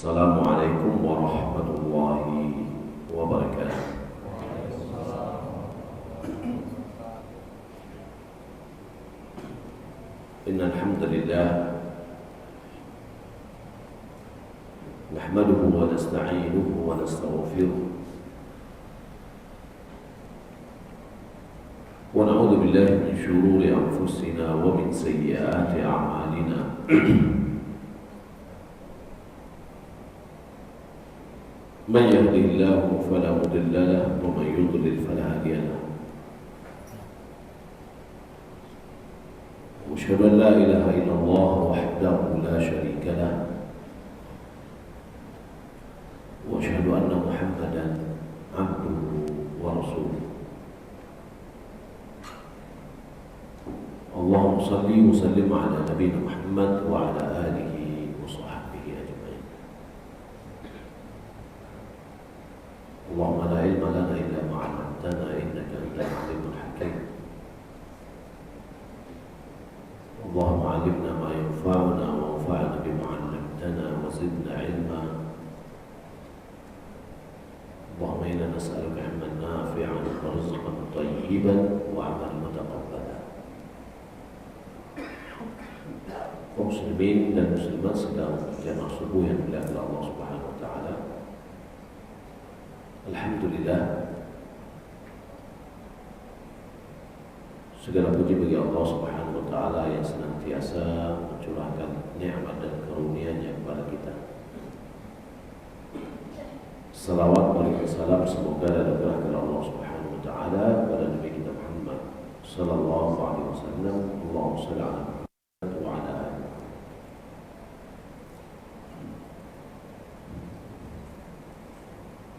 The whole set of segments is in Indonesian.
Assalamualaikum warahmatullahi wabarakatuh. Innal hamdalillah nahmaduhu wa nasta'inuhu wa nastaghfiruh wa na'udzu billahi min shururi anfusina wa min sayyiati a'malina. Man yahdihillahu fala mudilla lahu wa man yudlil fala hadiya lahu. Asyhadu an la ilaha illallah wahdahu la syarika lahu wa asyhadu anna Muhammadan abduhu wa rasuluh. Allahumma salli wa sallim ala nabiyina Muhammad wa ala alihi wa sahbihi ajma'in. Allahumma la ilma lana illa ma 'allamtana innaka antal 'alimul hakim. Allahumma 'allimna ma yanfa'una wa anfa'na bima 'allamtana wa zidna 'ilma. Allahumma inna nas'aluka 'ilman nafi'an wa rizqan thayyiban wa 'amalan mutaqabbalan. Kaum muslimin dan muslimat sedang jamaah subuh yang dimuliakan Allah Subhanahu wa taala. Alhamdulillah, segala puji bagi Allah Subhanahu wa taala yang senantiasa mencurahkan nikmat dan karunia-Nya kepada kita. Salawat dan salam semoga dan berkah Allah Subhanahu wa taala kepada Nabi kita Muhammad sallallahu alaihi wasallam. Allahumma shalli ala Muhammad wa ala alihi.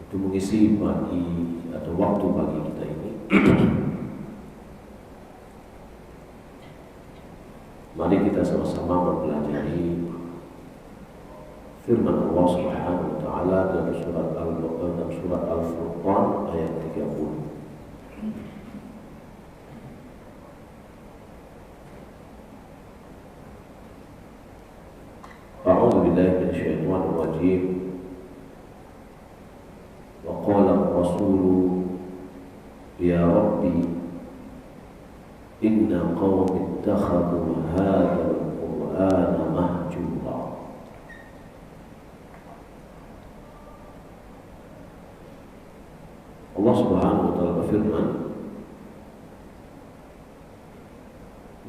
Untuk mengisi pagi atau waktu pagi kita ini, mari kita sama-sama mempelajari firman Allah Subhanahu wa taala dalam surat Al-Furqan ayat 30. A'udzu billahi minasyaitonir rajim. Wa qala ar-rasulu ya rabbi inna qaumi ittakhadhu hadzal qur'ana mahjura. Allah Subhanahu wa taala berfirman,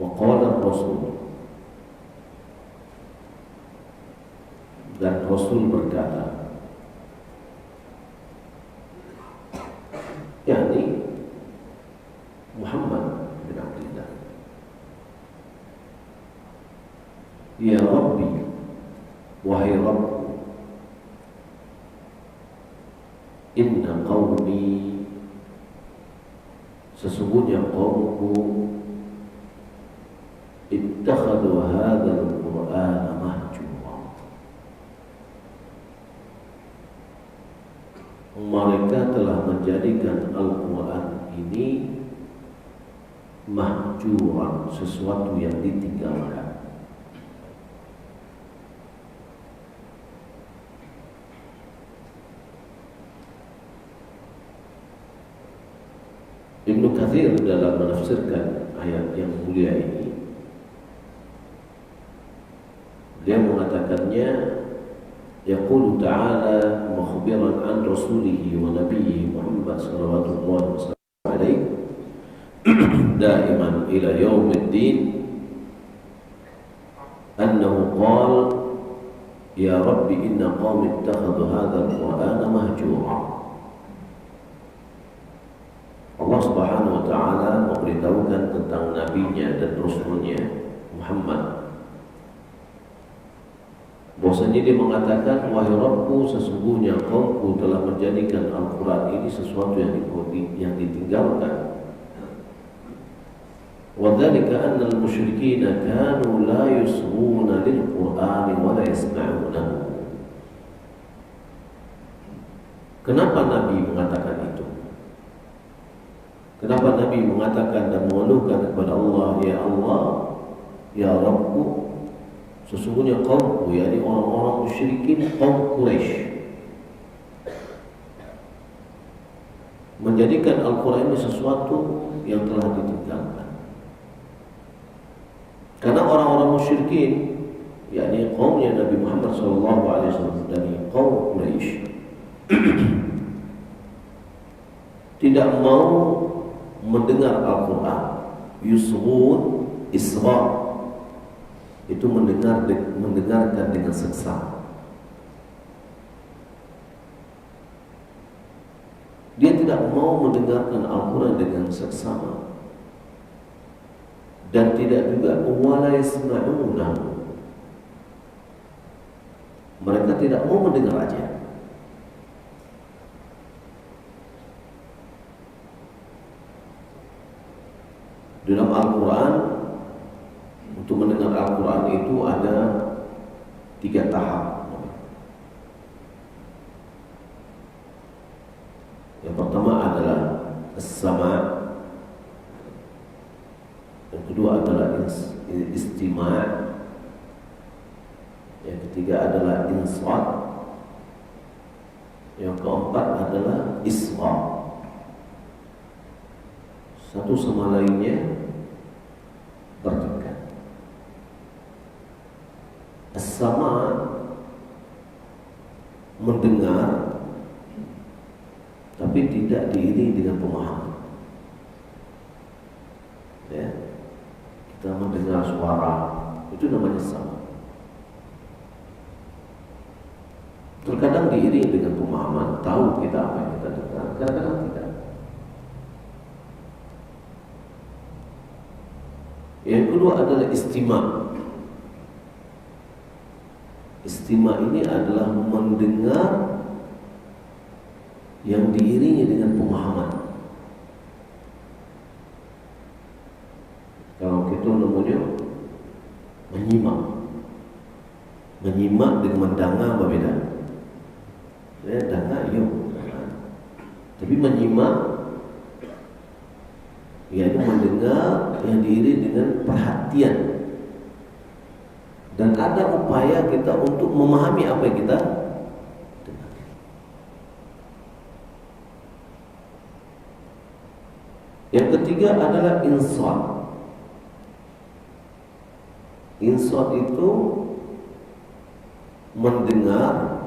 wa qala ar-rasul, dan Rasul berkata, yakni Muhammad bin Abdullah, ya Rabbi, wahai Rabbku, inna qawmi, sesungguhnya kaumku, ittakhadhu hadzal qur'ana mahjura, mereka telah menjadikan Al-Quran ini mahjuran, sesuatu yang ditinggalkan. Ibnu Katsir dalam menafsirkan ayat yang mulia ini, dia mengatakannya, yaqulu ta'ala mukhbiran an rasulihi wa nabiyhi Muhammad sallallahu alaihi wasallam daiman ila yaumiddin annahu qala ya rabbi inna qaumi ittakhadhu hadzal qur'ana mahjura. Allah Subhanahu wa taala memberitahukan tentang nabinya dan rasulnya Muhammad, bahwasanya dia mengatakan, wahai Rabbku, sesungguhnya kaumku telah menjadikan Al-Quran ini sesuatu yang ditinggalkan. وَذَلِكَ أَنَّ الْمُشْرِكِينَ كَانُوا لَا يُصْغُونَ لِلْقُرْآنِ وَلَا يَسْمَعُونَهُ. Kenapa Nabi mengatakan itu? Kenapa Nabi mengatakan dan mengeluhkan kepada Allah, ya Allah, ya Rabbku, Sesungguhnya kaumku, yakni orang-orang musyrikin kaum Quraisy, menjadikan Al-Quran ini sesuatu yang telah ditinggalkan. Karena orang-orang musyrikin, yakni kaumnya Nabi Muhammad SAW dari kaum Quraisy, tidak mau mendengar Al-Quran. Yusghun, isra, itu mendengarkan dengan seksama. Dia tidak mau mendengarkan Al-Quran dengan seksama, dan tidak juga wala yasma'unahu. Mereka tidak mau mendengar aja. Dalam Al-Quran, untuk mendengar Al-Quran itu ada 3 tahap. Yang pertama adalah as-sama', yang kedua adalah istima', yang ketiga adalah insat, yang keempat adalah isra. Satu sama lainnya berdekat. As-sama' mendengar, tapi tidak diiringi dengan pemahaman. Ya, kita mendengar suara, itu namanya sama. Terkadang diiringi dengan pemahaman, tahu kita apa yang kita dengar, kadang-kadang tidak. Yang kedua adalah istima'. Istima' ini adalah mendengar yang diiringi dengan pemahaman. Kalau kita namanya menyimak. Menyimak dengan mendanga berbeda. Saya danga, yuk. Tapi menyimak, yaitu mendengar yang diiringi dengan perhatian, dan ada upaya kita untuk memahami apa yang kita dengar. Yang ketiga adalah insat. Insat itu mendengar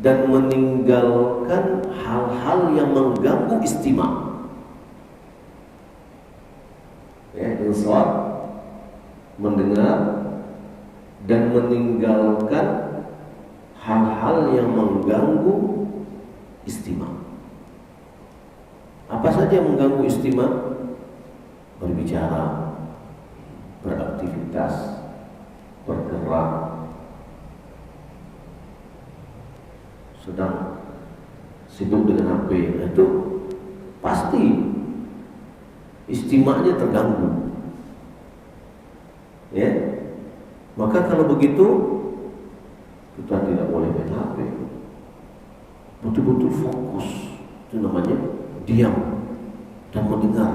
dan meninggalkan hal-hal yang mengganggu istima'. Ya, insat mendengar dan meninggalkan hal-hal yang mengganggu istima'. Apa saja yang mengganggu istima'? Berbicara, beraktivitas, bergerak, sedang sibuk dengan HP, itu pasti istima'nya terganggu. Ya, maka kalau begitu kita tidak boleh main HP. Betul-betul fokus, itu namanya diam dan mendengar.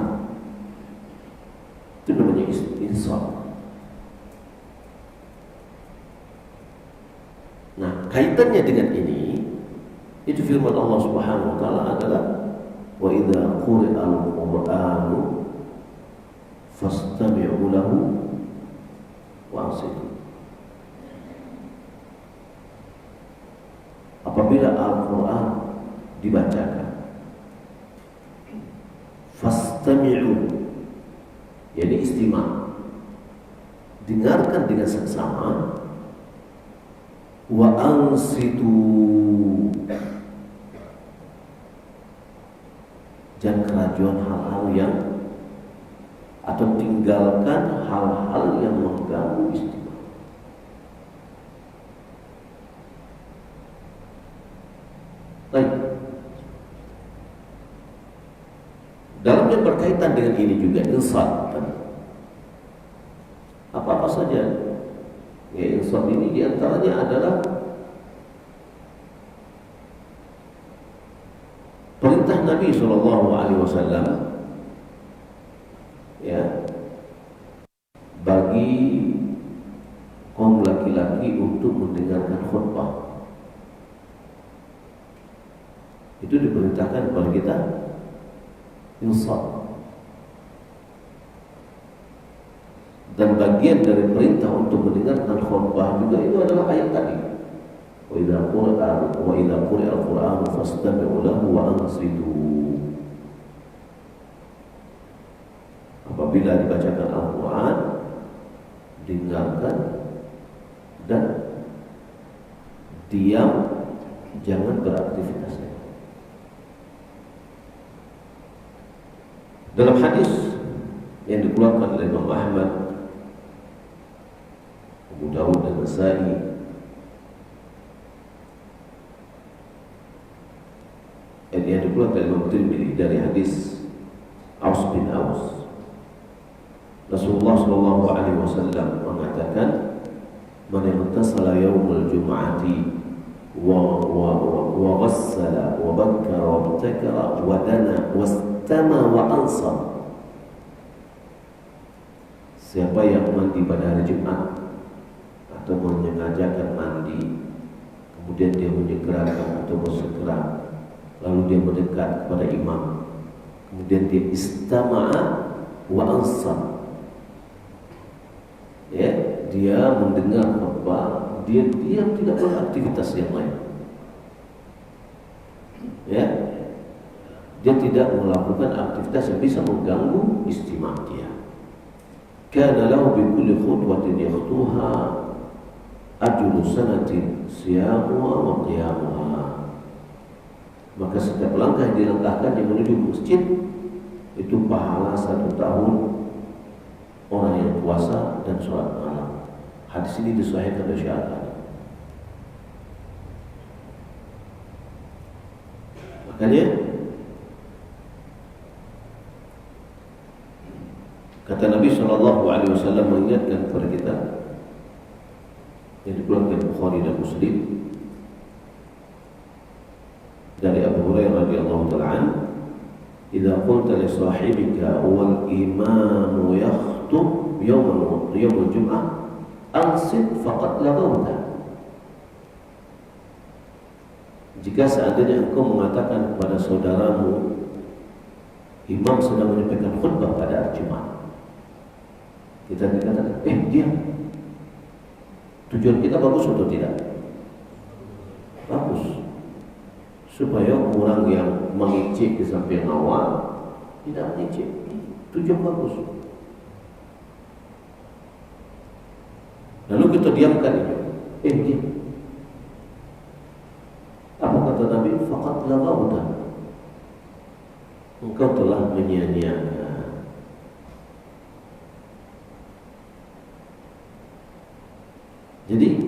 Itu namanya insat. Nah, kaitannya dengan ini, itu firman Allah Subhanahu wa taala adalah wa idza quri'al qur'anu fastami'u lahu wa ansitu. Apabila Al-Quran dibacakan, fastami'u, yani istima', dengarkan dengan seksama, wa ansitu, jangan kerajuan hal-hal yang, atau tinggalkan hal-hal yang mengganggu istima'. Baik. Dalam yang berkaitan dengan ini juga insat. Apa-apa saja. Ya, insat ini diantaranya adalah perintah Nabi SAW, ya, bagi itu diperintahkan kepada kita insaf. Dan bagian dari perintah untuk mendengarkan khutbah juga itu adalah ayat tadi. Wa idza quri'a al-Qur'an fastami'u lahu wa ansitu. Apabila dibacakan Al-Qur'an, dengarkan dan diam, jangan beraktivitas. Dalam hadis yang dikeluarkan oleh Imam Ahmad, Abu Dawud dan Nasa'i, yang dikeluarkan oleh Imam Tirmidzi dari hadis Aus bin Aus, Rasulullah sallallahu alaihi wasallam mengatakan, "Man igtasala yaumul jum'ati wa ghassala wa bakkara wa ibtakara wa dana wastama wa ansar." Siapa yang mandi pada hari Jumat atau menyengajakan mandi, kemudian dia menyegerakan atau bersegera, lalu dia mendekat kepada imam, kemudian dia istama'a wa ansar, ya, dia mendengar khutbah, dia diam, tidak beraktivitas yang lain, ya, dia tidak melakukan aktivitas yang bisa mengganggu istima' dia. Kana lahu bi kulli khutwatin yakhtuha ajru sanatin siyamuha wa qiyamuha. Maka setiap langkah yang dilangkahkan yang menuju masjid itu pahala 1 tahun orang yang puasa dan sholat malam. Hadis ini disahihkan oleh Syekh. Makanya kata Nabi SAW mengingatkan kepada kita yang dikeluarkan Bukhari dan Muslim dari Abu Hurairah radhiyallahu ta'ala anhu, "Idza qulta li sahibika wal imamu yakhutub yawmal jum'ah ansit faqad laghawta." Jika seandainya engkau mengatakan kepada saudaramu, imam sedang menyampaikan khutbah pada hari Jumat, kita dikatakan, diam. Tujuan kita bagus atau tidak? Bagus. Supaya orang yang mengicik di samping awal tidak mengicik. Tujuan bagus. Lalu kita diamkan itu. Diam. Apa kata Nabi? Faqad laghawta. Engkau telah menyia-nyiakan. Jadi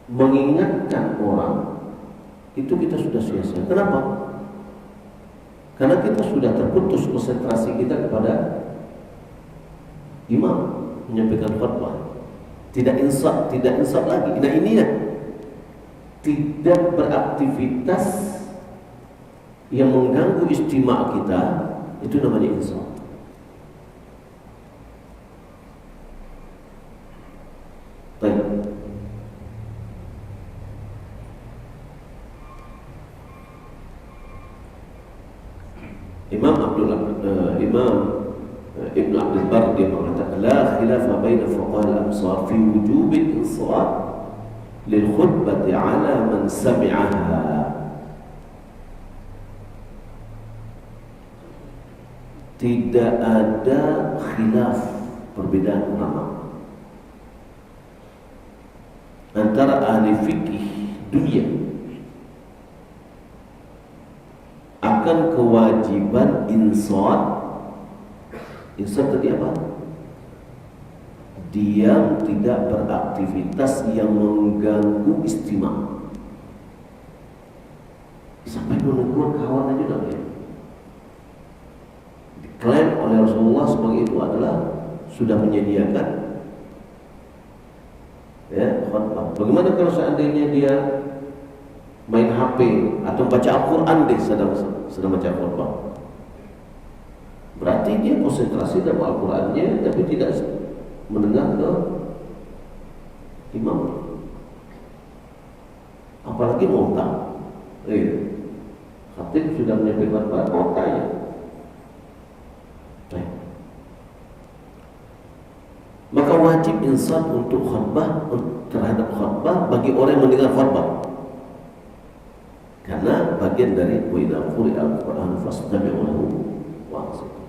mengingatkan orang itu kita sudah sia-sia. Kenapa? Karena kita sudah terputus konsentrasi kita kepada imam menyampaikan khutbah. Tidak insaf lagi. Nah ini ya, tidak beraktivitas yang mengganggu istima' kita, itu namanya insaf. Baik. Imam Ibn Abdul Bar dia mengatakan, la khilafa baina fuqaha al-amsar fi wujub al-insat lil khutbati ala man sami'aha. Tidak ada khilaf, perbedaan ulama antara ahli fikih dunia akan kewajiban insat. Insat tadi apa? Diam, tidak beraktivitas yang mengganggu istima'. Sampai menegur kawan aja dah. Diklaim oleh Rasulullah sebagai itu adalah sudah menyediakan, ya, khutbah. Bagaimana kalau seandainya dia main HP atau baca Al-Quran sedang baca khutbah? Berarti dia konsentrasi dalam Al-Qurannya tapi tidak mendengar ke imam. apalagi nota. Khatib sudah menyampaikan pada notanya. Maka wajib insan untuk khutbah terhadap khutbah bagi orang yang mendengar khutbah. Karena bagian dari wa idza quri'a al-Qur'an fastami'u lahu wa ansitu.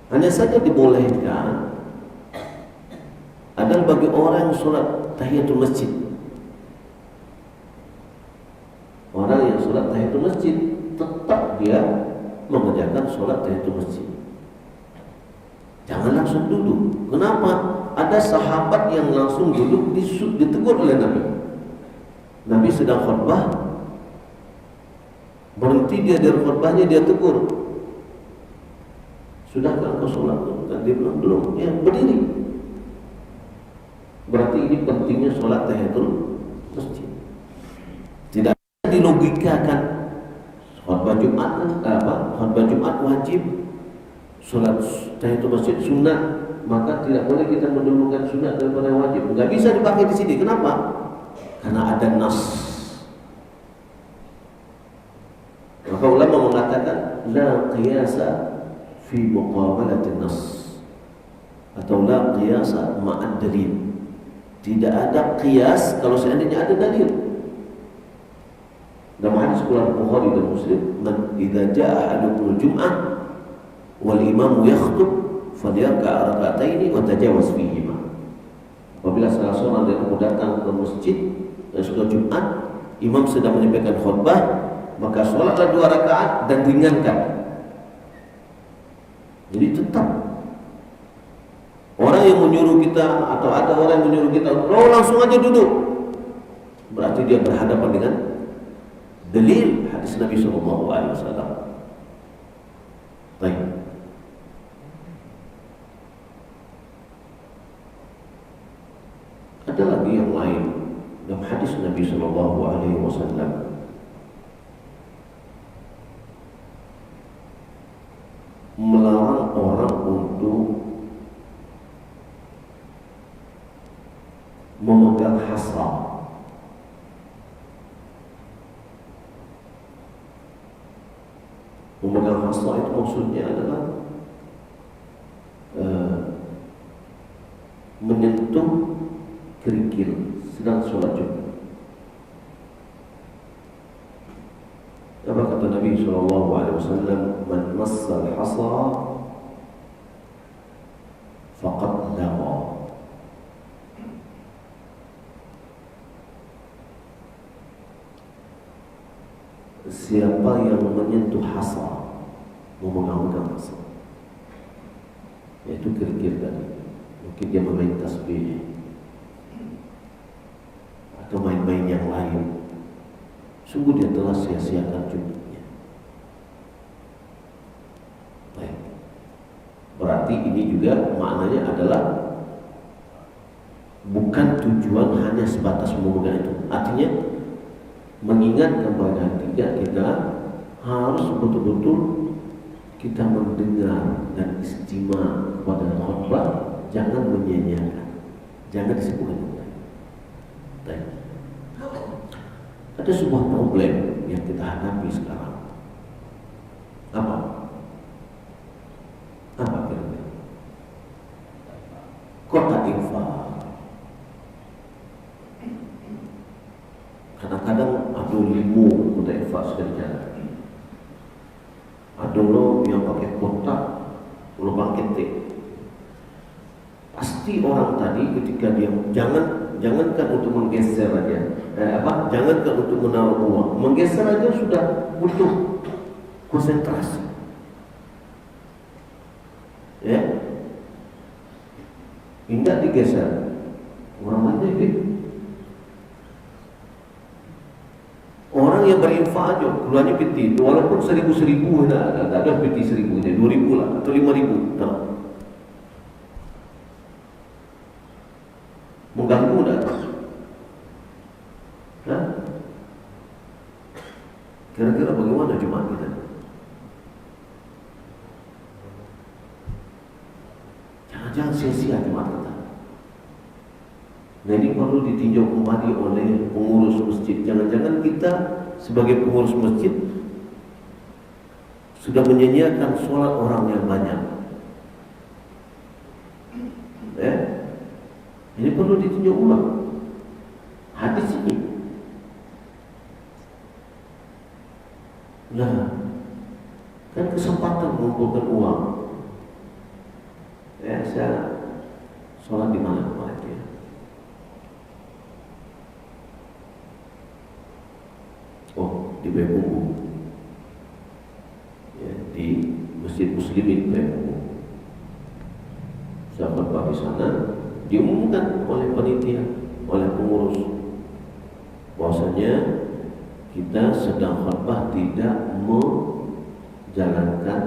Hanya saja dibolehkan adalah bagi orang yang sholat tahiyatul masjid. Orang yang sholat tahiyatul masjid tetap dia mengerjakan sholat tahiyatul masjid. Jangan langsung duduk. Kenapa? Ada sahabat yang langsung duduk ditegur oleh Nabi. Nabi sedang khutbah, berhenti dia dari khutbahnya, dia tegur. Sudahkah engkau sholat? Dan dia bilang belum. Ya, berdiri. Berarti ini pentingnya sholat tahiyatul masjid. Tidak dilogikakan khutbah Jumat khutbah Jumat wajib, sholat tahiyatul masjid sunat, maka tidak boleh kita mendahulukan sunat daripada wajib. Enggak bisa dipakai di sini. Kenapa? Karena ada nas. Maka ulama mengatakan la qiyasa fi muqabalatin nas, atau la qiyasa ma'ad dalil. Tidak ada qiyas kalau seandainya ada dalil. Dalam hadis riwayat Bukhari dan Muslim, man idza jaa ahadukum al-jum'ah wal imam yakhutub falyarka' rak'ataini wa tajawaz fihima. Apabila salah seorang dari kamu datang ke masjid dan sudah Jumat, imam sedang menyampaikan khutbah, maka sholatlah 2 rakaat dan ringankan. Jadi tetap orang yang menyuruh kita, atau ada orang yang menyuruh kita, oh langsung aja duduk, berarti dia berhadapan dengan dalil hadis Nabi SAW. Baik. Ada lagi yang lain dalam hadis Nabi SAW. Melarang orang untuk memegang hasa. Memegang hasa itu maksudnya adalah menyentuh kerikil sedang sholat Jumat. Apa kata Nabi SAW? Man massal hasa faqad laqa. Siapa yang menyentuh hasa, memegang hasa, yaitu kerikil tadi, mungkin dia bermain tasbih atau main-main yang lain, sungguh dia telah sia-siakan Jumatnya. Baik. Berarti ini juga maknanya adalah bukan tujuan hanya sebatas memegang itu. Artinya mengingat kepada kita harus betul-betul kita mendengar dan istimewa kepada khutbah, jangan menyia-nyiakan, jangan disebutkan. Ada sebuah problem yang kita hadapi sekarang. Apa kira-kira? Kota infak. Kadang-kadang ada limo kota infak sekali jalan. Ada lo yang pakai kotak lubang ketik. Pasti orang tadi ketika dia jangankan untuk menggeser aja, jangankan untuk menaruh uang, menggeser aja sudah butuh konsentrasi. Ya, tidak digeser, orang mana ini? Orang yang berinfak aja, keluarnya peti, walaupun 1.000 ada peti 1.000 nya, 2.000 lah atau 5.000, tak. Mengganggu tak? Kira-kira bagaimana jemaah kita? Jangan sia-sia jemaah kita. Nah ini perlu ditinjau kembali oleh pengurus masjid. Jangan-jangan kita sebagai pengurus masjid sudah menyanyiakan sholat orang yang banyak. Ya, ini perlu ditinjau ulang hadis ini. Nah, kan kesempatan mengumpulkan uang. Ya, saya sholat di mana kemarin ya? Oh, di Bengkulu. Ya, di Masjid Muslimin Bengkulu. Saya khutbah di sana, diumumkan oleh panitia, oleh pengurus, bahwasanya kita sedang khutbah tidak menjalankan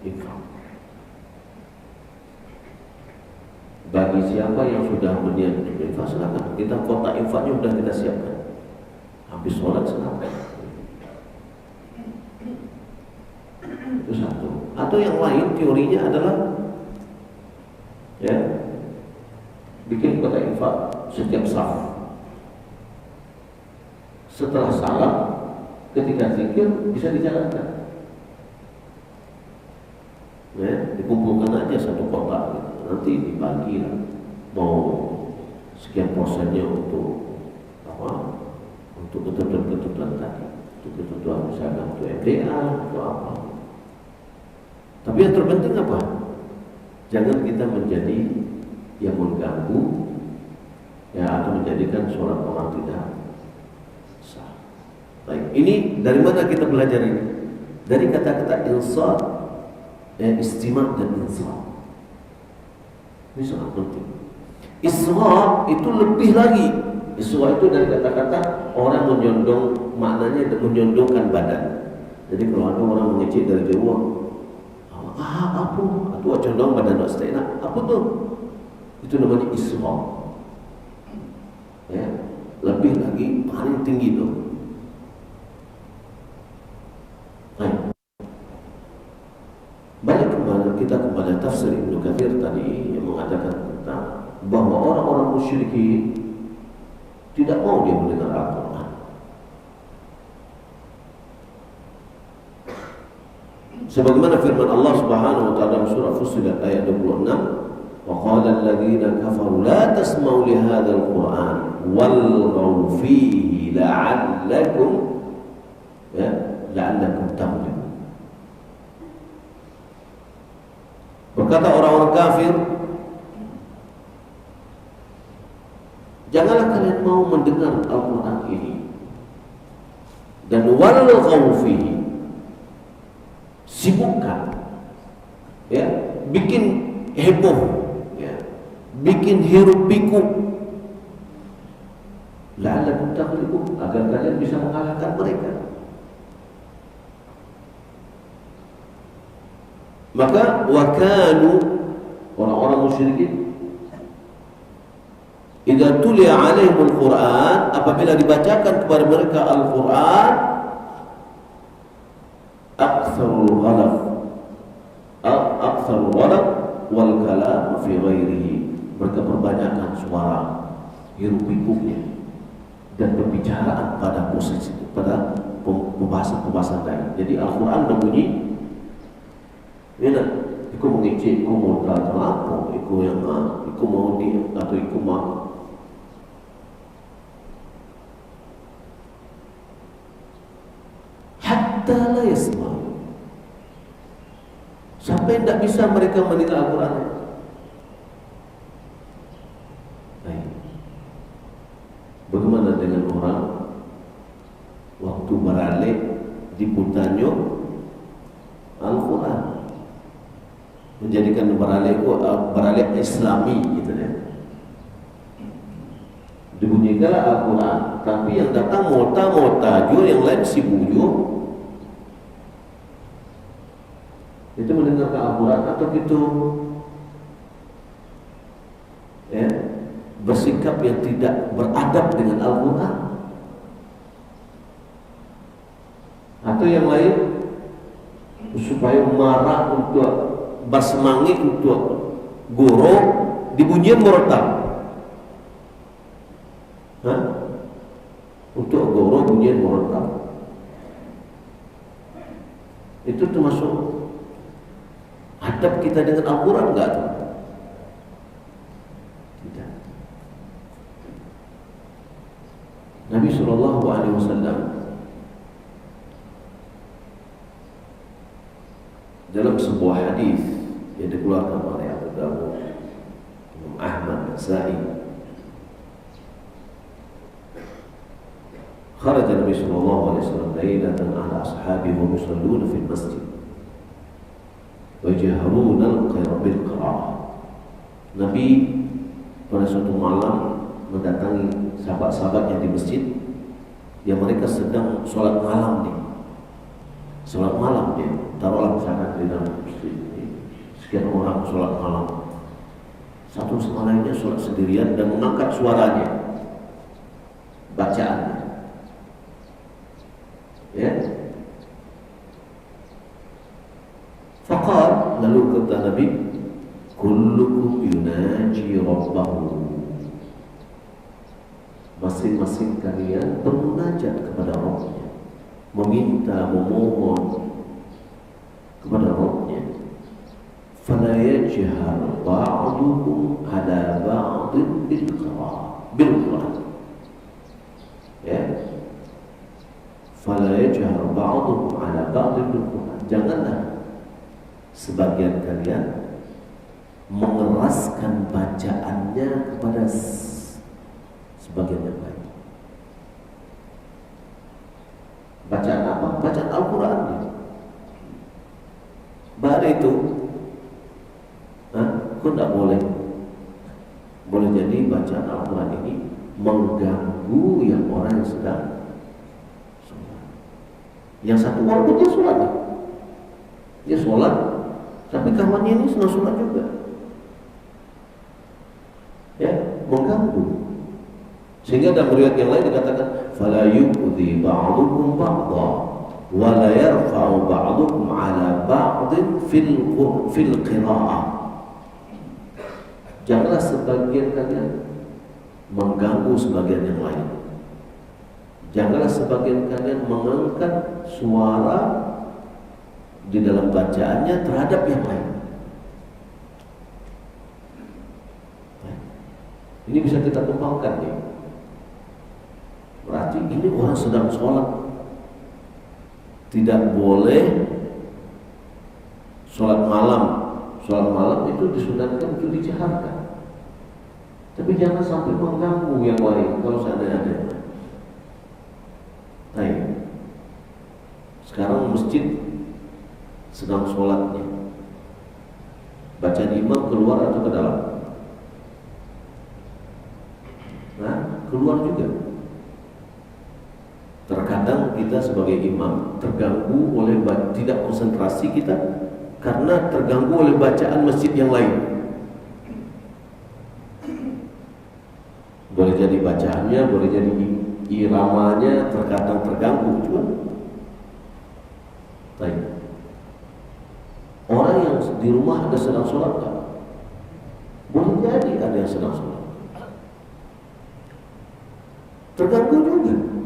infak. Bagi siapa yang sudah berniat untuk infak, silakan. Kita kotak infaknya sudah kita siapkan. Habis sholat silakan. Itu satu. Atau yang lain teorinya adalah ya, bikin kotak infak setiap saf. Setelah salam, ketika zikir bisa dijalankan. Ya, dikumpulkan aja satu kotak gitu. Nanti dibagi lah. Mau sekian persennya untuk apa? Untuk ketentuan-ketentuan tadi. Untuk ketentuan misalkan untuk MDA, untuk apa. Tapi yang terpenting apa? Jangan kita menjadi yang mengganggu ya, atau menjadikan sholat orang tidak sah. Baik, ini dari mana kita belajar ini? Dari kata-kata insaf, istima' dan insaf. Ini sangat penting. Isra itu lebih lagi. Isra itu dari kata-kata orang menyondong, maknanya menyondongkan badan. Jadi kalau ada orang mengecek dari jauh, apa? Itu condong badan nak apa tuh? Itu namanya isra. Ya, lebih lagi paling tinggi tuh. Baik. Balik kita kepada tafsir Ibnu Katsir tadi yang mengatakan tentang bahwa orang-orang musyrikin tidak mau dia mendengar Al-Quran. Sebagaimana firman Allah Subhanahu wa taala dalam surah Fussilat ayat 26, wa qala alladziina kafaru la tasma'u li hadzal Qur'an walghaw fihi la'allakum taghlibun. Berkata orang-orang kafir, janganlah kalian mau mendengar Al-Quran ini, dan walghaw fihi, sibukkan, ya, bikin heboh, ya, bikin hiruk pikuk, la'allakum taghlibun, agar kalian bisa mengalahkan mereka. Maka wakanu, orang-orang musyrikin, idza tuliya alaihimul Qur'an, apabila dibacakan kepada mereka Al-Qur'an, aktsarul ghalab wal kalam fi ghairihi, mereka perbanyakkan suara hiruk pikuknya dan pembicaraan pada posisi, pada pembahasan lain. Jadi Al-Qur'an berbunyi, ya, iku mengicik, iku mau datang apa, iku yang iku mau dia atau iku mau. Hatta la yasma', sampai tidak bisa mereka mendengar Al-Quran. Baik. Bagaimana dengan orang waktu beralih diputarnya Al-Quran, menjadikan beralih Islami gitu ya. Dibunyikan Al-Quran, tapi yang datang mota juga, yang lain si bujuk. Itu mendengarkan Al-Quran atau gitu ya, bersikap yang tidak beradab dengan Al-Quran, atau yang lain supaya marah untuk bersemangat untuk guru dibunyikan murattal. Itu termasuk hadap kita dengan Al-Quran enggak tuh? Tidak. Nabi SAW dalam sebuah hadis yang dikeluarkan oleh Abu Dawud, Imam Ahmad, Nasa'i, خرج النبي صلى الله عليه وسلم ليلة على أصحابه وهم يصلون في المسجد ويجهرون بالقراءة. Nabi pada suatu malam mendatangi sahabat-sahabatnya di masjid yang mereka sedang sholat malam nih. Sholat malam dia, taruhlah misalkan di dalam masjid ini sekian orang sholat malam, satu sama lainnya sholat sendirian dan mengangkat suaranya, bacaannya. Ya. Faqal, lalu kata Nabi, kullukum yunaji rabbahu. Masing-masing kalian bermunajat kepada Rabbnya, meminta, memohon kepada Rabbnya. Fala yajhar ba'dukum ala ba'din bil Qur'an. Ya. Fala yajhar ba'dukum ala ba'din bil Qur'an. Janganlah sebagian kalian mengeraskan bacaannya kepada sebagian yang lain. Bacaan apa? Bacaan Al-Quran. Baru itu kau tidak boleh. Boleh jadi bacaan Al-Quran ini mengganggu yang orang yang sedang sholat. Yang satu walaupun dia sholat, dia sholat, tapi kawannya ini sedang sholat juga, ya, mengganggu. Sehingga dalam riwayat yang lain dikatakan, fala yu'dhi ba'dukum ba'dha wa la yarfa'u ba'dukum 'ala ba'din fil qira'ah. Janganlah sebagian kalian mengganggu sebagian yang lain. Janganlah sebagian kalian mengangkat suara di dalam bacaannya terhadap yang lain. Ini bisa kita kembangkan nih. Berarti ini orang sedang sholat, tidak boleh sholat malam. Sholat malam itu disunatkan untuk dijaharkan, tapi jangan sampai mengganggu yang lain kalau seandainya ada. Baik. Sekarang masjid sedang sholatnya, bacaan imam keluar atau ke dalam? Nah, keluar juga. Terkadang kita sebagai imam terganggu oleh tidak konsentrasi kita karena terganggu oleh bacaan masjid yang lain. Boleh jadi bacaannya, boleh jadi iramanya terkadang terganggu juga. Baik. Orang yang di rumah ada sedang sholat kan? Boleh jadi ada yang sedang sholat, terganggu juga.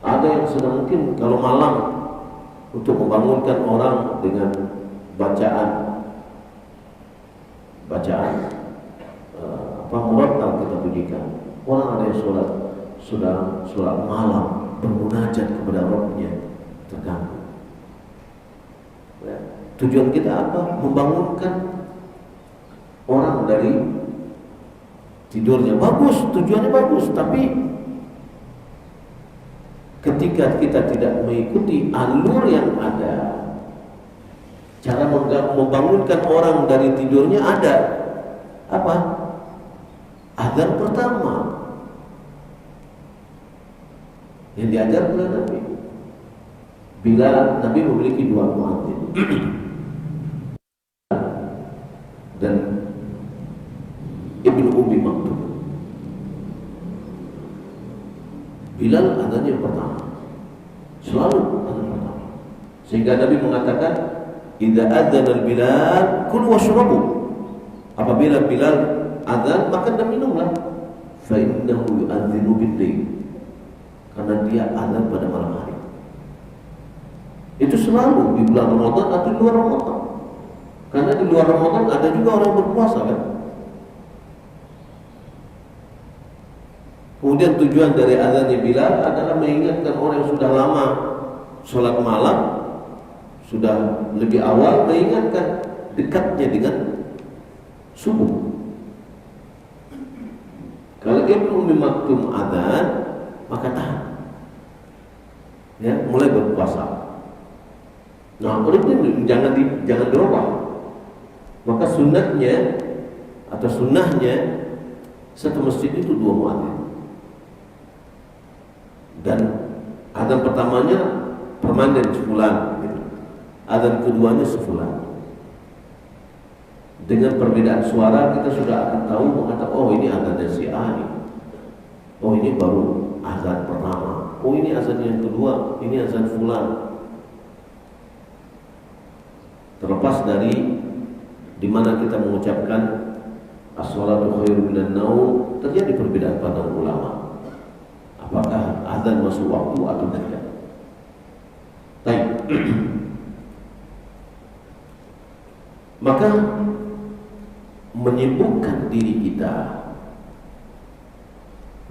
Ada yang sedang mungkin kalau malam untuk membangunkan orang dengan bacaan murattal kita bunyikan. Orang ada yang sholat malam bermunajat kepada Rabbnya, terganggu. Ya. Tujuan kita apa? Membangunkan orang dari tidurnya. Bagus, tujuannya bagus, tapi ketika kita tidak mengikuti alur yang ada, cara membangunkan orang dari tidurnya ada apa? Azan pertama yang diajar oleh Nabi. Bila Nabi memiliki dua muadzin dan Ibnu Ummi Maktum. Bilal azannya pertama, selalu azan pertama. Sehingga Nabi mengatakan, idza adzana al-Bilal kulu washrabu. Apabila Bilal azan, makan dan minumlah. Fa innahu yu'adzinu bil-lail. Karena dia azan pada malam hari. Itu selalu di bulan Ramadan atau di luar Ramadan. Karena di luar Ramadan ada juga orang yang berpuasa kan. Kemudian tujuan dari azannya Bilal adalah mengingatkan orang yang sudah lama sholat malam, sudah lebih awal, mengingatkan dekatnya dengan subuh. Kalau Ibnu Ummi Maktum azan, maka tahan, ya, mulai berpuasa. Nah, itu jangan dirubah. Maka sunnahnya atau sunnahnya satu masjid itu 2 muadzin. Dan azan pertamanya permanen sebulan, gitu. Azan keduanya sebulan. Dengan perbedaan suara kita sudah akan tahu mengatakan, oh ini azan si A ini. Oh ini baru azan pertama. Oh ini azan yang kedua, ini azan fulan. Terlepas dari di mana kita mengucapkan as-salatu khairum minan naum, terjadi perbedaan pandang ulama. Apakah azan masuk waktu atau tidak? Baik. Maka menyibukkan diri kita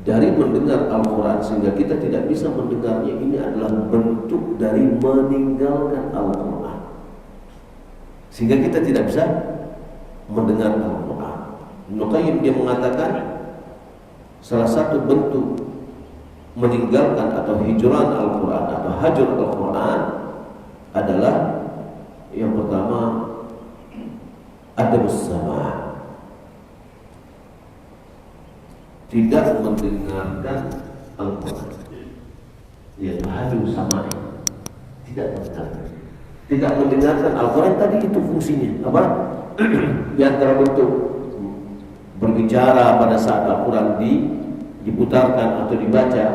dari mendengar Al-Quran sehingga kita tidak bisa mendengarnya, ini adalah bentuk dari meninggalkan Al-Quran, sehingga kita tidak bisa mendengar Al-Quran. Ibnu Qayyim dia mengatakan salah satu bentuk meninggalkan atau hijran Al-Quran atau hajar Al-Quran adalah yang pertama adabus sama', tidak mendengarkan Al-Quran, yaitu hajar sama', tidak mendengarkan Al-Quran. Tadi itu fungsinya apa? Di antara bentuk berbicara pada saat Al-Quran diputarkan atau dibaca,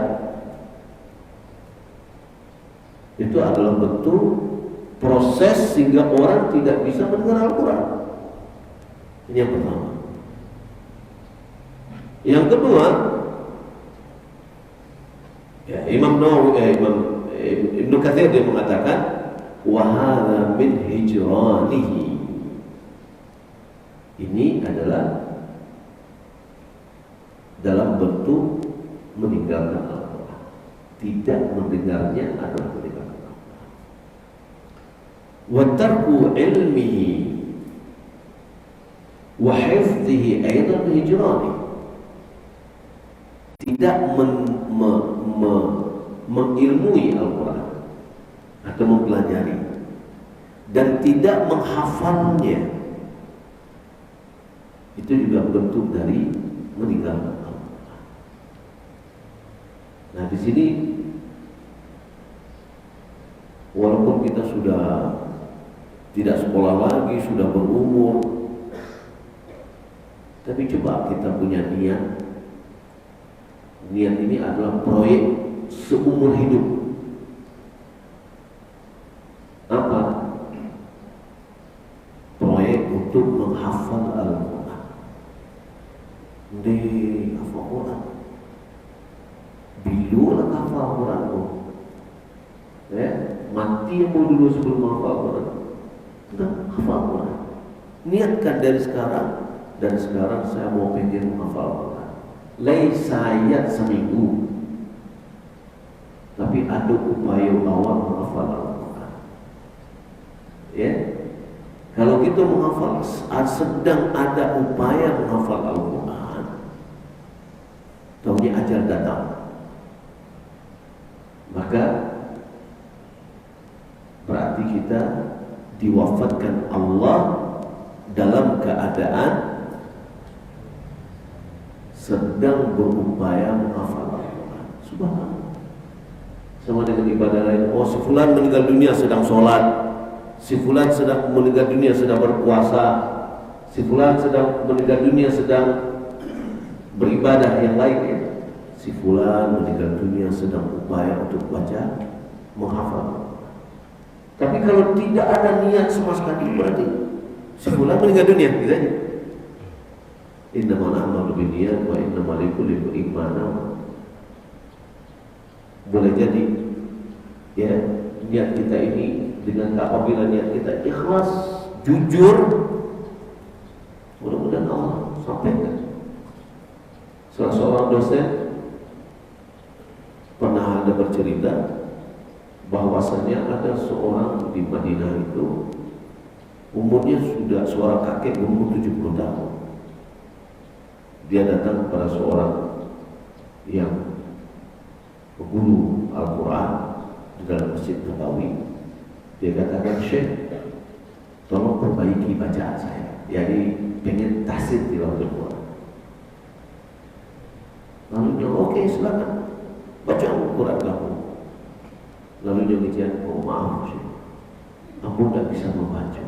itu adalah bentuk proses sehingga orang tidak bisa mendengar Al-Quran. Ini yang pertama. Yang kedua, ya, Imam Ibnu Katsir dia mengatakan wa hadza min hijranihi. Ini adalah dalam bentuk meninggalkan Al-Quran. Tidak mendengarnya adalah meninggalkan Al-Quran. Wa tarku ilmihi wa hifdhihi aidan hijrani. Tidak mengilmui Al-Quran atau mempelajari dan tidak menghafalnya, itu juga bentuk dari meninggalkan Al-Quran. Nah, di sini walaupun kita sudah tidak sekolah lagi, sudah berumur, tapi coba kita punya niat. Niat ini adalah proyek seumur hidup. Apa? Proyek untuk menghafal Al-Quran. Di hafal Quran. Bilulah hafal Quran. Ya, mati yang mau dulu sebelum hafal Quran. Sudah hafal Quran. Niatkan dari sekarang. Dan sekarang saya mau pengen menghafal Quran. Laisa ayat seminggu, tapi ada upaya awal menghafal Al-Quran. Ya, kalau kita menghafal, sedang ada upaya menghafal Al-Quran, tahunya ajal datang, maka berarti kita diwafatkan Allah dalam keadaan sedang berupaya menghafal Al-Quran. Subhanallah. Sama dengan ibadah lain. Oh, si fulan meninggal dunia sedang sholat, si fulan sedang meninggal dunia sedang berpuasa, si fulan sedang meninggal dunia sedang beribadah yang lain, ya. Si fulan meninggal dunia sedang upaya untuk baca menghafal. Tapi kalau tidak ada niat sama sekali, berarti si fulan meninggal dunia, gitu aja. Innamal a'malu binniyat wa innamal likulli imri'in ma nawa. Boleh jadi, ya, niat kita ini, dengan apabila niat kita ikhlas, jujur, mudah-mudahan Allah sampaikan. Salah seorang dosen pernah ada bercerita bahwasanya ada seorang di Madinah itu umurnya sudah seorang kakek berumur 70 tahun. Dia datang kepada seorang yang guru Al-Quran di dalam Masjid Nabawi. Dia katakan, Syekh, tolong perbaiki bacaan saya. Jadi pengen tahsin tilawatul Quran. Lalu dia, oke, silakan baca Al-Quran kamu. Lalu dia bicara, oh maaf Syekh, aku tidak bisa membaca.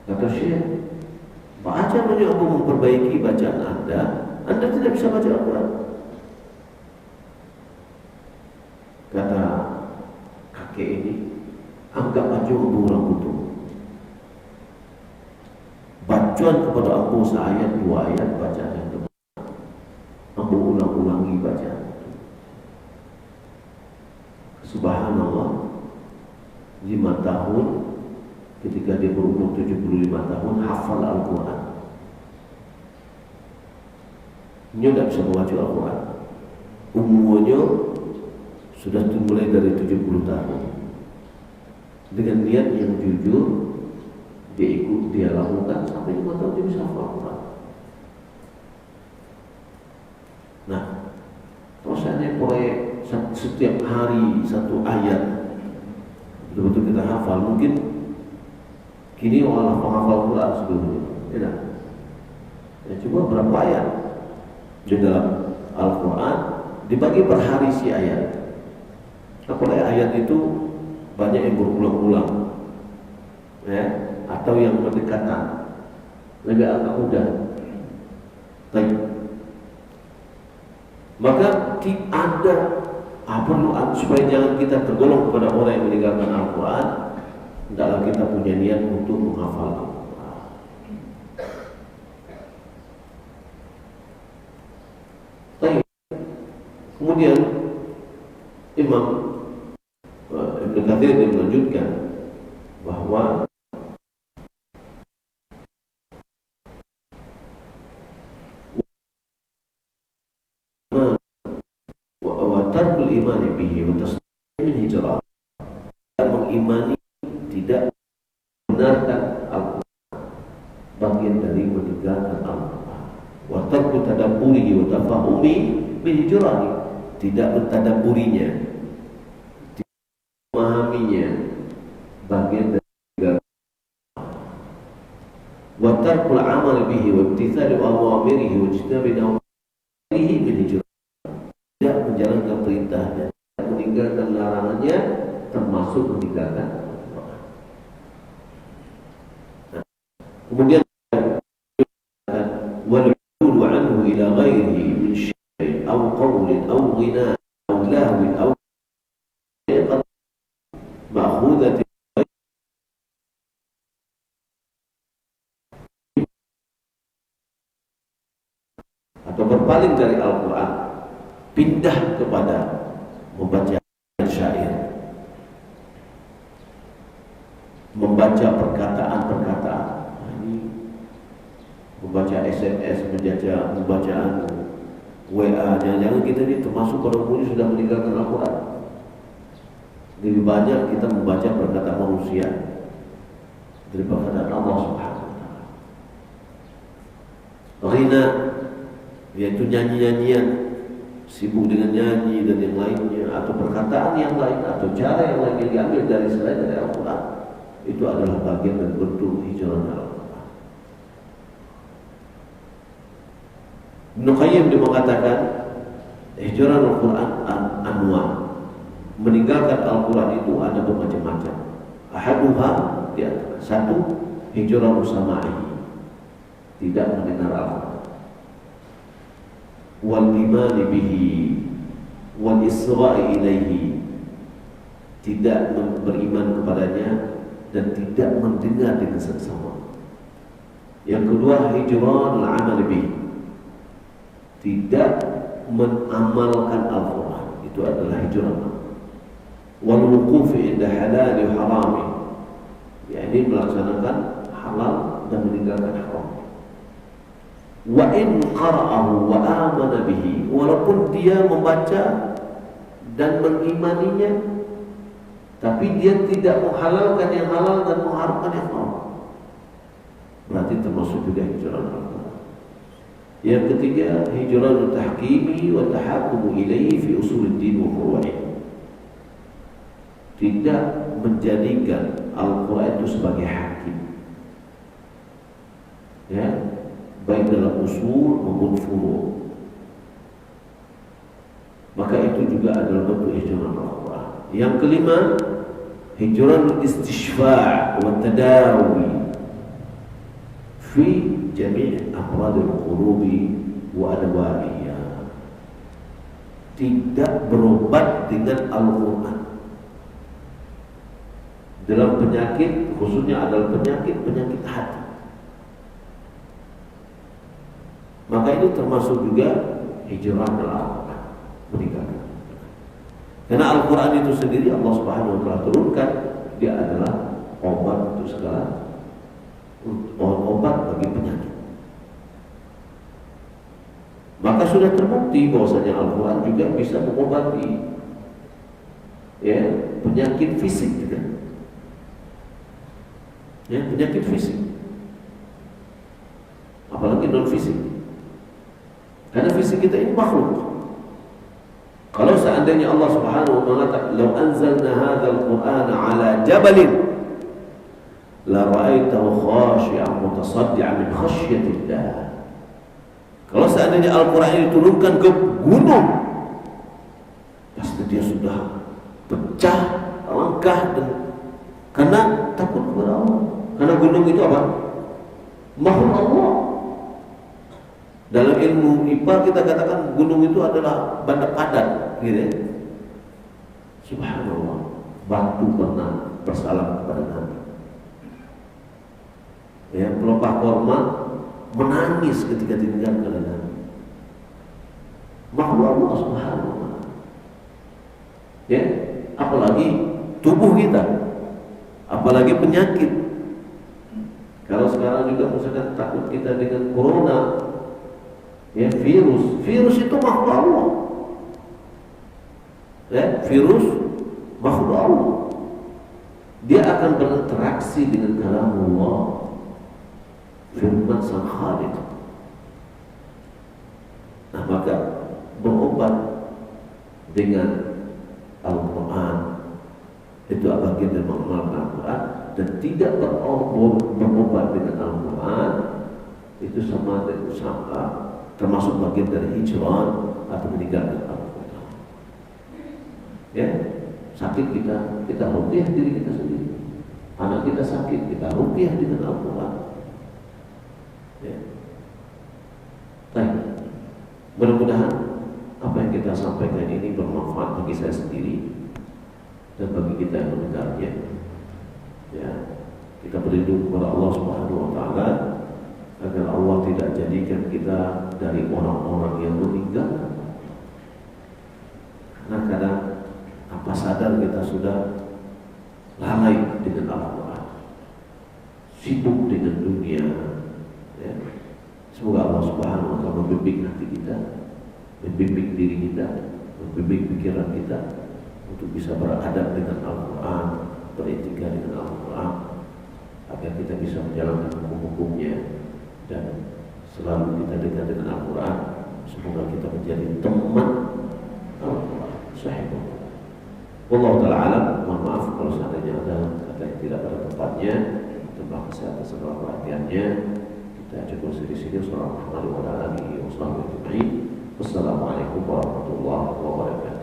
Kata Syekh, baca banyak, aku memperbaiki bacaan Anda tidak bisa baca Al-Quran. Kata kakek ini, anggap aja orang butuh. Bacaan kepada aku seayat dua ayat bacaan yang benar. Aku ulang-ulangi bacaan. Subhanallah, 5 tahun ketika dia berumur 75 tahun hafal Al-Quran. Dia tidak bisa membaca Al-Quran. Umurnya sudah dimulai dari 70 tahun. Dengan niat yang jujur, dia lakukan sampai 5 tahun dia bisa hafal Al-Quran. Nah, terus ada proyek setiap hari 1 ayat betul-betul kita hafal. Mungkin kini orang penghafal Quran sebelumnya, tidak. Ya, coba berapa ayat di dalam Al-Quran dibagi per hari si ayat. Apalagi ayat itu banyak yang berulang-ulang, ya, atau yang berdekatan, lebih agak mudah. Baik. Maka ada perlu supaya jangan kita tergolong kepada orang yang meninggalkan Al-Quran. Hendaklah kita punya niat untuk menghafal Al-Quran. Baik. Kemudian Imam Ibnu Katsir melanjutkan bahwa tarkul imani bihi wa tasdiqul hijrah, mengimani tidak benarkan Al-Quran bagian dari meninggalkan Al-Quran. Wa tarku tadabburihi wa tafahumi bil hijrah, tidak mentadabburinya, tidak memahaminya, bagian dari meninggalkan Al-Quran. Wa tarkul amal bihi wa imtithali awamirihi wa ijtinabi nawahihi bil hijrah, tidak menjalankan perintahnya, meninggalkan larangannya, termasuk meninggalkan Al-Quran. Nah, kemudian wal-'udulu anhu ila ghairihi min syai'in aw qawlin aw ghina aw lahwin aw ma'khudatin atau berpaling dari Al-Quran, pindah kepada membaca syair, membaca perkataan-perkataan, membaca SMS, membaca WA. Jangan-jangan kita ini termasuk orang pun sudah meninggalkan Al-Quran. Lebih banyak kita membaca perkataan manusia daripada perkataan Allah Subhanahu wa Ta'ala. Ghina, yaitu nyanyi-nyanyian, sibuk dengan nyanyi dan yang lainnya, atau perkataan yang lain, atau cara yang lain yang diambil dari selain dari Al-Quran, itu adalah bagian dan bentuk hijrah Al-Quran. Ibnu Qayyim dia mengatakan hijrah Al-Quran anwa, meninggalkan Al-Quran itu ada bermacam-macam. Ahaduha, satu, hijrah usama'i, tidak mendengar Al-Quran, wal imani bihi wal isra'i ilaihi, tidak beriman kepadanya dan tidak mendengar dengan seksama. Yang kedua, hijran al-amal bihi, tidak mengamalkan Al-Quran, itu adalah hijran. wal wuqufi inda halal harami, yakni melaksanakan halal dan meninggalkan haram. Wa in qara'ahu wa amana bihi, walaupun dia membaca dan mengimaninya, tapi dia tidak menghalalkan yang halal dan mengharamkan yang haram, berarti termasuk juga hijrah Al-Quran. Yang ketiga, hijrah tahkimi wa tahakumu ilaihi fi usuluddin wa furu'ih. Tidak menjadikan Al-Quran itu sebagai hakim, ya, baik dalam usul maupun furu'. Maka itu juga adalah bentuk hijrah Al-Quran. Yang kelima, hijrah istishfa' wa tadawi fi jami' amrad al-qulubi wa adwa'iyah. Tidak berobat dengan Al-Quran dalam penyakit, khususnya adalah penyakit hati. Maka itu termasuk juga hijrah Al-Quran, meninggalkan. Karena Al-Quran itu sendiri Allah Subhanahu wa taala turunkan, dia adalah obat untuk segala, obat bagi penyakit. Maka sudah terbukti bahwasanya Al-Quran juga bisa mengobati, ya, penyakit fisik juga. Ya, penyakit fisik, apalagi non fisik. Karena fisik kita ini makhluk. Kalau seandainya Allah Subhanahu wa taala mengatakan, "Law anzalna hadzal Qur'ana 'ala jabalin la ra'aitahu khashi'an mutasaddi'an min khasyatillah." Kalau seandainya Al-Qur'an ini diturunkan ke gunung, pasti dia sudah pecah, langkah, dan karena takut kepada Allah. Karena gunung itu apa? Makhluk Allah. Dalam ilmu IPA kita katakan gunung itu adalah benda padat, gitu ya. Subhanallah, batu pernah bersalam kepada Nabi. Ya, pelepah korma menangis ketika ditinggalkan oleh Nabi. Makhluk Allah Subhanahu wa taala. Ya, apalagi tubuh kita, apalagi penyakit. Kalau sekarang juga misalkan takut kita dengan corona, ya, virus itu makhluk Allah. Ya, virus makhluk Allah. Dia akan berinteraksi dengan kalam Allah, firman Sang Khaliq. Nah, maka berobat dengan Al-Quran itu bagian dari mengenal Al-Quran, dan tidak berobat dengan Al-Quran itu sama termasuk bagian dari hijrah atau meninggalkan Al-Quran. Ya, sakit kita ruqyah diri kita sendiri. Anak kita sakit, kita ruqyah dengan Al-Quran. Ya. Baik. Mudah-mudahan apa yang kita sampaikan ini bermanfaat bagi saya sendiri dan bagi kita yang mendengarnya. Ya, kita berlindung kepada Allah Subhanahu wa taala agar Allah tidak jadikan kita dari orang-orang yang meninggalkan. Karena kadang apa sadar kita sudah lalai dengan Al-Quran, sibuk dengan dunia. Ya. Semoga Allah Subhanahu wa taala membimbing hati kita, membimbing diri kita, membimbing pikiran kita untuk bisa beradab dengan Al-Quran, beretika dengan Al-Quran, agar kita bisa menjalankan hukum-hukumnya dan selalu kita dekat dengan Al-Quran. Semoga kita menjadi teman Al-Quran, sahibullah. Wallahu ta'ala alam. Mohon maaf kalau seandainya ada kata yang tidak pada tempatnya. Terima kasih atas segala perhatiannya. Kita cukup di sini. Wassalamualaikum warahmatullahi wabarakatuh.